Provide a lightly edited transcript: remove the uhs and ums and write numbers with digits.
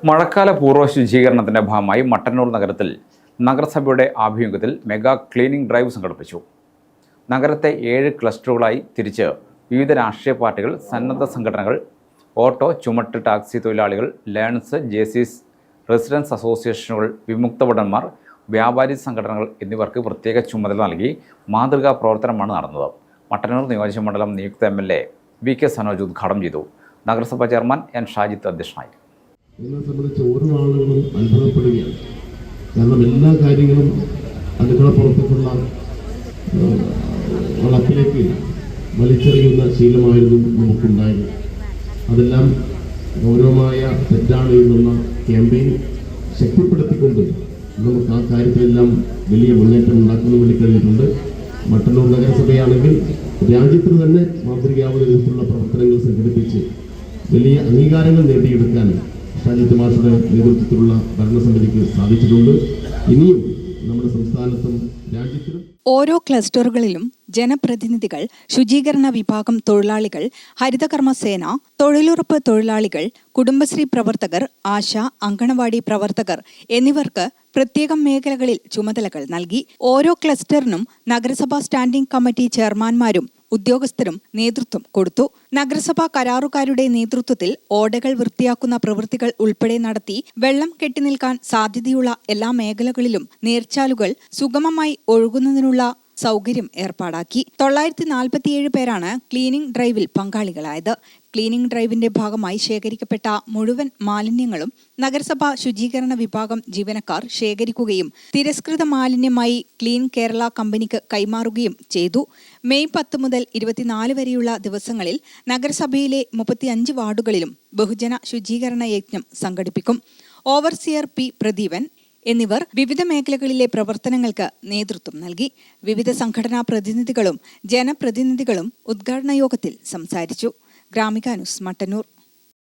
മഴക്കാല പൂർവ്വ ശുചീകരണത്തിന്റെ ഭാഗമായി മട്ടന്നൂർ നഗരത്തിൽ നഗരസഭയുടെ ആഭിമുഖ്യത്തിൽ മെഗാ ക്ലീനിംഗ് ഡ്രൈവ് സംഘടിപ്പിച്ചു. നഗരത്തെ 7 ക്ലസ്റ്ററുകളായി തിരിച്ച് വിവിധ രാഷ്ട്രീയ പാർട്ടികൾ, സന്നദ്ധ സംഘടനകൾ, ഓട്ടോ, ചുമട്ട് ടാക്സി തൊഴിലാളികൾ, ലേൺസ്, ജെസിസ്, റെസിഡൻസ് അസോസിയേഷനുകൾ, വിമുക്ത ഭടന്മാർ, വ്യാപാരി സംഘടനകൾ എന്നിവർക്ക് പ്രത്യേക ചുമതല നൽകി മാതൃകാ പ്രവർത്തനമാണ് നടന്നത്. മട്ടന്നൂർ നിയോജകമണ്ഡലം നിയുക്ത MLA VK സനോജ് ഉദ്ഘാടനം ചെയ്തു. നഗരസഭാ ചെയർമാൻ N ഷാജിത്ത് അധ്യക്ഷനായി. ഇതിനെ സംബന്ധിച്ച് ഓരോ ആളുകളും അത്ഭുതപ്പെടുകയാണ്. കാരണം എല്ലാ കാര്യങ്ങളും അടുക്കളപ്പുറത്തേക്കുള്ള വളപ്പിലേക്ക് വലിച്ചെറിയുന്ന ശീലമായിരുന്നു നമുക്കുണ്ടായത്. അതെല്ലാം ഗൗരവമായ തെറ്റാണ് എന്നുള്ള ക്യാമ്പയിൻ ശക്തിപ്പെടുത്തിക്കൊണ്ട് നമുക്ക് ആ കാര്യത്തിലെല്ലാം വലിയ മുന്നേറ്റം ഉണ്ടാക്കാൻ വേണ്ടി കഴിഞ്ഞിട്ടുണ്ട്. മട്ടന്നൂർ നഗരസഭയാണെങ്കിൽ രാജ്യത്തിന് തന്നെ മാതൃകയാവുന്ന വിധത്തിലുള്ള പ്രവർത്തനങ്ങൾ സംഘടിപ്പിച്ച് വലിയ അംഗീകാരങ്ങൾ നേടിയെടുക്കാൻ ഷാജിത്ത് മാഷയുടെ നേതൃത്വത്തിലുള്ള ഭരണസമിതിക്ക് സാധിച്ചിട്ടുണ്ട്. ഇനിയും നമ്മുടെ സംസ്ഥാനത്തും രാജ്യത്തിലും ഓരോ ക്ലസ്റ്ററുകളിലും ജനപ്രതിനിധികൾ, ശുചീകരണ വിഭാഗം തൊഴിലാളികൾ, ഹരിതകർമ്മസേന, തൊഴിലുറപ്പ് തൊഴിലാളികൾ, കുടുംബശ്രീ പ്രവർത്തകർ, ആശ, അങ്കണവാടി പ്രവർത്തകർ എന്നിവർക്ക് പ്രത്യേകം മേഖലകളിൽ ചുമതലകൾ നൽകി. ഓരോ ക്ലസ്റ്ററിനും നഗരസഭാ സ്റ്റാൻഡിംഗ് കമ്മിറ്റി ചെയർമാൻമാരും ഉദ്യോഗസ്ഥരും നേതൃത്വം കൊടുത്തു. നഗരസഭാ കരാറുകാരുടെ നേതൃത്വത്തിൽ ഓടകൾ വൃത്തിയാക്കുന്ന പ്രവൃത്തികൾ ഉൾപ്പെടെ നടത്തി വെള്ളം കെട്ടിനിൽക്കാൻ സാധ്യതയുള്ള എല്ലാ മേഖലകളിലും നീർച്ചാലുകൾ സുഗമമായി ഒഴുകുന്നതിനുള്ള സൗകര്യം ഏർപ്പാടാക്കി. 947 പേരാണ് ക്ലീനിംഗ് ഡ്രൈവിൽ പങ്കാളികളായത്. ക്ലീനിംഗ് ഡ്രൈവിന്റെ ഭാഗമായി ശേഖരിക്കപ്പെട്ട മുഴുവൻ മാലിന്യങ്ങളും നഗരസഭാ ശുചീകരണ വിഭാഗം ജീവനക്കാർ ശേഖരിക്കുകയും തിരസ്കൃത മാലിന്യമായി ക്ലീൻ കേരള കമ്പനിക്ക് കൈമാറുകയും ചെയ്തു. മെയ് 10 മുതൽ 24 വരെയുള്ള ദിവസങ്ങളിൽ നഗരസഭയിലെ 35 വാർഡുകളിലും ബഹുജന ശുചീകരണ യജ്ഞം സംഘടിപ്പിക്കും. ഓവർസിയർ P പ്രദീപൻ എന്നിവർ വിവിധ മേഖലകളിലെ പ്രവർത്തനങ്ങൾക്ക് നേതൃത്വം നൽകി. വിവിധ സംഘടനാ പ്രതിനിധികളും ജനപ്രതിനിധികളും ഉദ്ഘാടന യോഗത്തിൽ സംസാരിച്ചു. ഗ്രാമിക ന്യൂസ്, മട്ടന്നൂർ.